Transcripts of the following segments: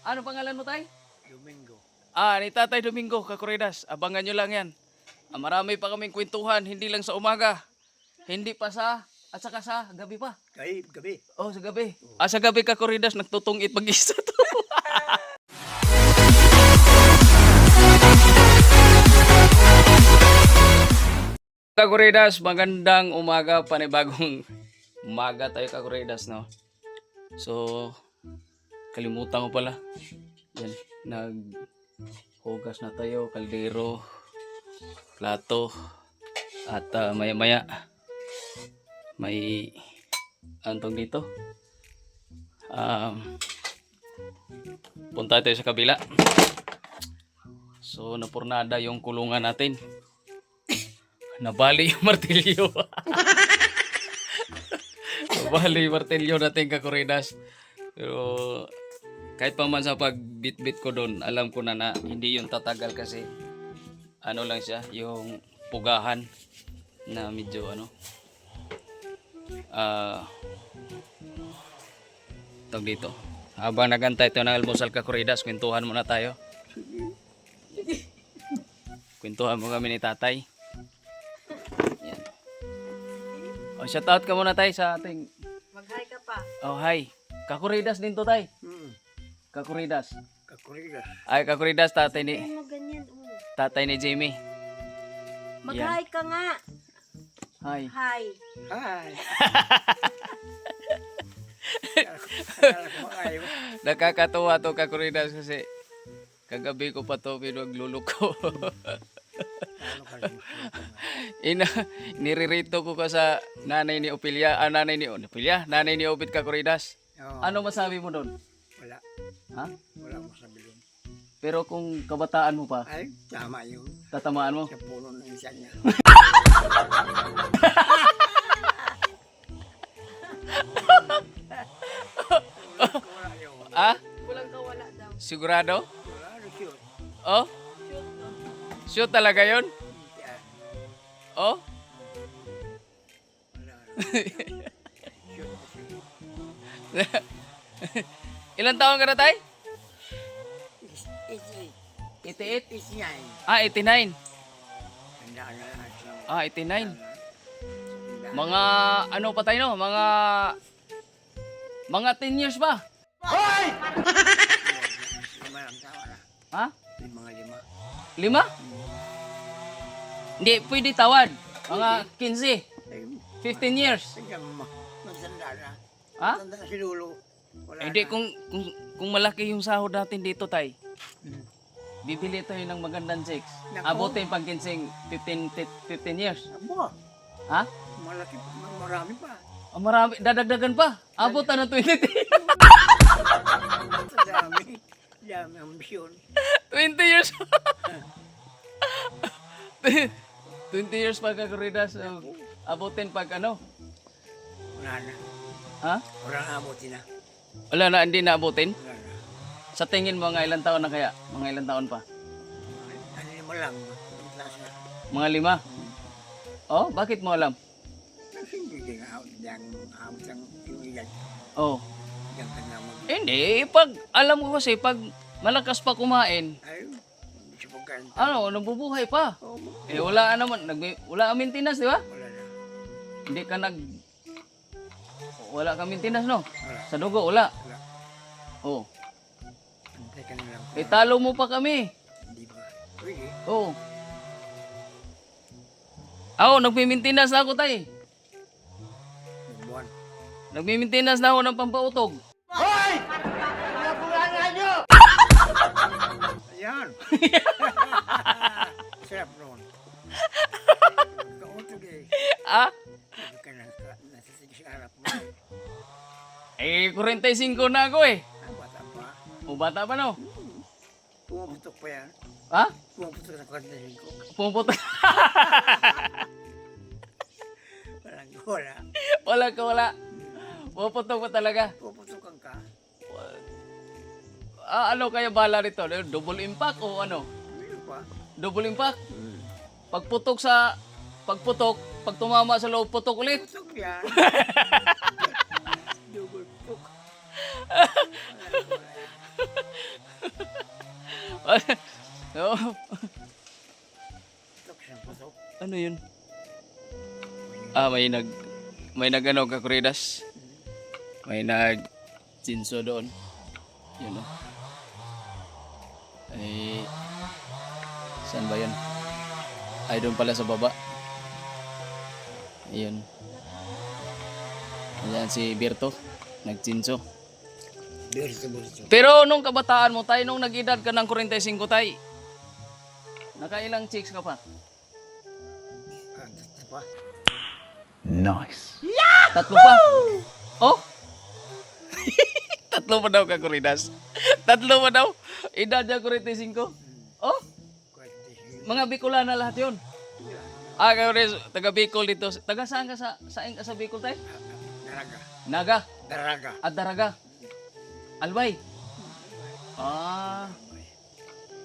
Ano pangalan mo, tay? Domingo. Ni Tatay Domingo, Kakuridas. Abangan nyo lang yan. Marami pa kaming kwentuhan, hindi lang sa umaga. Hindi pa at saka sa gabi pa. Gabi. Oh, sa gabi. Sa gabi, Kakuridas, nagtutungit pag-isa to. Kakuridas, magandang umaga, panibagong umaga tayo, Kakuridas, no? So, kalimutan ko pala. Yan, naghugas na tayo, kaldero, plato, at maya-maya may antong dito. Punta tayo sa kabila. So, napurnada yung kulungan natin. Nabali yung martilyo. Nabali yung martilyo natin, Kakuridas. Pero kahit pa man sa pagbitbit ko doon, alam ko na hindi yung tatagal kasi ano lang siya, yung pugahan na medyo tawag dito. Habang nagantay tayo ng almusal, Kakuridas, kwentuhan muna tayo. Kwentuhan mo kami ni tatay. Yan. O, shout out ka muna tayo sa ating... Mag-hi ka pa. Oh, hi. Kakuridas din to, tay. Kakuridas. Kakuridas. Ay, Kakuridas, tatay ni Jamie. Mag-hi ka nga. Hi. Hi. Hi. Nakakatuwa to, Kakuridas, kasi kagabi ko pa to pinagluluko. Niririto ko ka sa nanay ni Opilia, nanay ni Obit, Kakuridas. Oh, Ano masabi mo doon? wala. Ha? Wala mo sabi doon. Pero kung kabataan mo pa, Ay, tama yun. tatamaan mo? Sa puno ng isa niya. Wala yun. Walang kawala daw. Sigurado? Wala na cute. Oh? Shoot talaga yon? Yan. Oh? Wala na. Cute na siya. Ilan taon ka na, tay? Isi. 88? Isi yan. 89. Handa na lahat siya. 89. Mga ano pa tayo, no? Mga 10 years pa. Lima lang tao na. Ha? Mga lima. 5? Hindi, pwede tawad. Mga 15. Ay, 15 years. tingnan mo. Magsanda na. Ha? Magsanda na si Lolo. Wala Hindi, na. kung malaki yung sahod natin dito, tay. Bibili tayo ng magandang chicks. Nako. Abutin pang 15 years. Abo, Ha? malaki, marami pa. Marami, dadagdagan pa. Abutan ng 20. Sa dami. Dami ang misyon. 20 years. 20 years pa, Kakuridas. Abutin pag ano? Wala na. Ha? Wala na abutin na. Wala na, hindi na abutin. Wala na. Sa tingin mo, mga ilang taon na kaya? Mga ilang taon pa? Ano mo lang. Ang klase na. Mga 5? Oh, bakit mo alam? Kasi hindi din out. Out ang yung ilan. Oh. Yan ka na mag... Hindi, pag alam ko kasi, pag malakas pa kumain, Ay, hindi siya pagkanta. nabubuhay pa. Oo, Wala naman, wala ang maintenance, di ba? wala na. Hindi ka wala kang maintenance, no? Wala. Sa dugo, wala. Wala. Oh. Antay ka na lang. Talo mo pa kami. Hindi ba? Pwede. Oh. Ako, nagmi-maintenance na ako, tay. Buwan. Nagmi-maintenance na ako ng pampautog. Ayan. Sarap noon. Kautog eh. Ah? Hindi ka nasasig sa harap mo. 45 na ako eh. Ang bata pa. O, bata pa, no? Pumaputok pa yan. Ha? Pumaputok sa kandahin ko. Pumuputok. Wala. Wala ka, wala. Pumuputok pa talaga. Puputokan ka. Ano kaya bala rito? Double impact o ano? Meron pa. Double impact? Pagputok, pag tumama sa loob, putok ulit. Putok yan. Double putok. Oh, Tuksan ko to. ano yun? Ah, may ano ka Kuridas. May nag-chinso doon. Yun oh. Ay, saan ba yun? Ay, doon pala sa baba. Ayun. Ayan si Berto. Nag-chinso. Birto. Pero nung kabataan mo tay, nung nag-edad ka ng 45 tay, nakailang chicks ka pa? Ano pa? Tatlo pa? Oh? Tatlo pa daw ka, Kuridas. Tatlo pa daw? Edad niya 45? Oh? Mga Bicolana lahat yun. Ah, kayo rin, taga Bicol dito. Taga saan ka saan ka sa Bicol tay? Daraga. Naga? Daraga. At Daraga? Albay? Ah,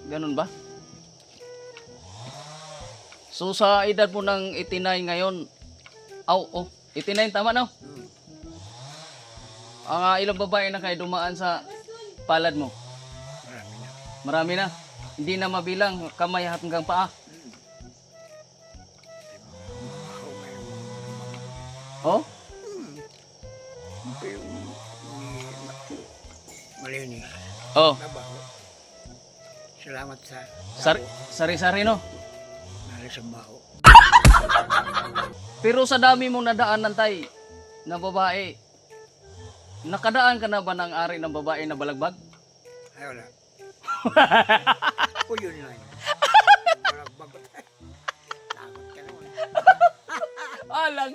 ganun ba? So sa edad mo ng 89 ngayon, oh, 89 tama no? Ang ilang babae na kayo dumaan sa palad mo? Marami na. Marami na. Hindi na mabilang kamay hanggang paa. Ako ngayon. Oh? Pero, malinis. Oh, Nabaho. Salamat sa sari-sari no? nalis ang baho. Pero sa dami mong nadaanan tay na babae, nakadaan ka na ba ng ari ng babae na balagbag? Ay, wala. O yun lang. Balagbag. Takot ka naman. Pahalang.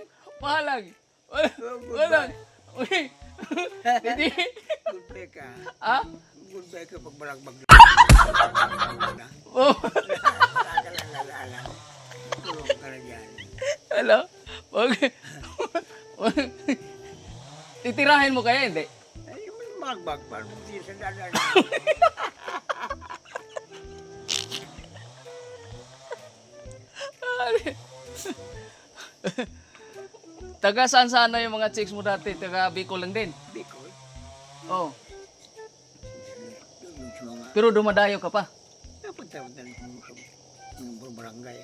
Walang. Uy. Hindi. Goodbye ka. Ah? Goodbye ka pag balagbag. Oh. Nakalalala. Tulong ka na dyan. Hello? Titirahin mo kaya hindi? Ay, balagbag pa. Hindi sa dalan. Taga saan na yung mga chicks mo dati? Taga Bicol lang din? Bicol. Oh. Yung sa mga Pero dumadayo ka pa? napunta-punta ng barangay.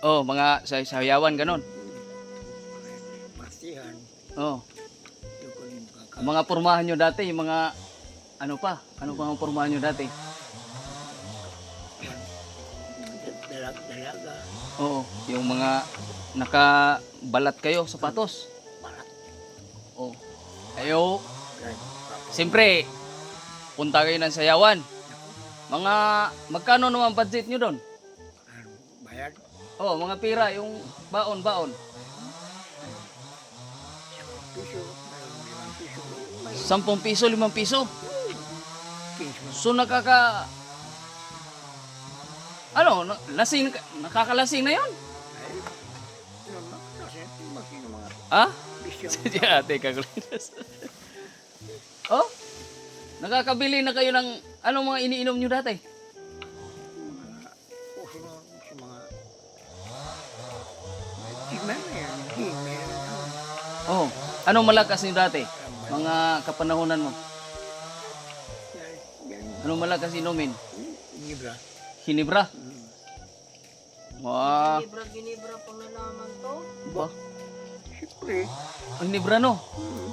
Oh, mga sayawan ganon. Pasihan. Oh. Yung ko yung Ang mga pormahan nyo dati, yung mga ano pa? Ano pa ang pormahan nyo dati? dalaga. Oo, yung mga nakabalat kayo, sapatos. Balat. Oh. Ayo, siyempre, punta kayo ng sayawan. Mga, magkano naman budget nyo doon? Ano, bayad? Oh, mga pira, yung baon. Piso. 10 piso, 5 piso. Piso. So nakakalasing na yon? Ay, kasi masino mga Ha? bisyo. Sige ate, kagulitas. Oh? Nakakabili na kayo ng anong mga iniinom nyo dati? Mga puso na sa mga Himen. Oh, anong malakas nyo dati? Mga kapanahonan mo. Yan. Anong malakas inumin? Libra. Hinibra? Wow. Ginibra pang nalaman to. Ba? Siyempre. Ang hinibra no?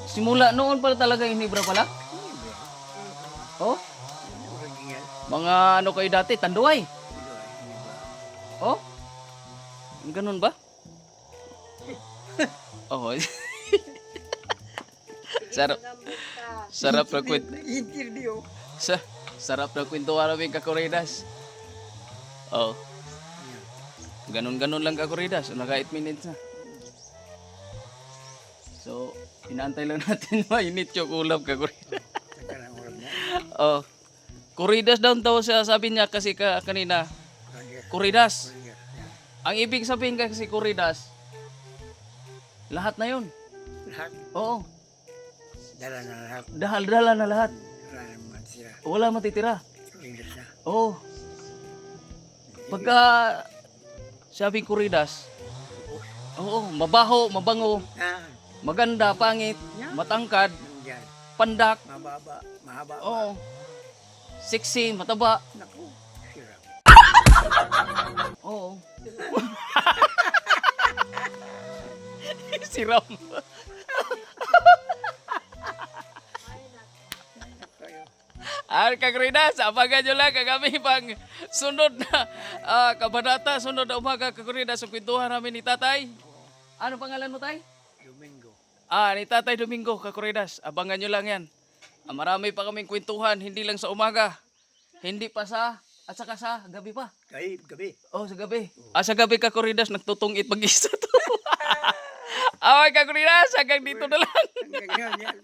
Simula noon pala talaga yung hinibra pala? Libra. Oh? Original. Mga ano kayo dati? Tanduay? Libra. Oh? Ganun ba? Oh. Sarap. Sarap na kwento. Interview. Sarap na kwentuhan namin kakuridas. Oh. Ganun-ganun lang kakuridas. Naka 8 minutes na. So, inaantay lang natin mainit yung ulam kakuridas. Saka lang oras mo. Oh. Kuridas daw daw siya sabi niya kasi kanina. Kuridas. Ang ibig sabihin kasi kuridas, lahat na yun. Lahat. Oo. Dala na lahat. Dahal-dala na lahat. Wala naman sila. Wala matitira. Rindas na. Oo. Pagka sabi kuridas, oo, mabaho, mabango, Ah, maganda, pangit, matangkad, nandyan. pandak, Mababa. Mahaba. oo, sexy, mataba. Naku. Sira. Oo. Si Ram. Kagridas, abangan nyo lang kagami pang sunod na kabanata, sunod na umaga kagridas sa kwentuhan namin ni Tatay. Ano pangalan mo, Tay? Domingo. Ni Tatay Domingo, Kakuridas. Abangan nyo lang yan. Marami pa kaming kwentuhan, hindi lang sa umaga. Hindi pa at saka sa gabi pa. Gabi. Oh, sa gabi. Sa gabi, Kakuridas, nagtutungit mag-isa to. Okay, Kakuridas, hanggang dito na lang. Hanggang yan, yan.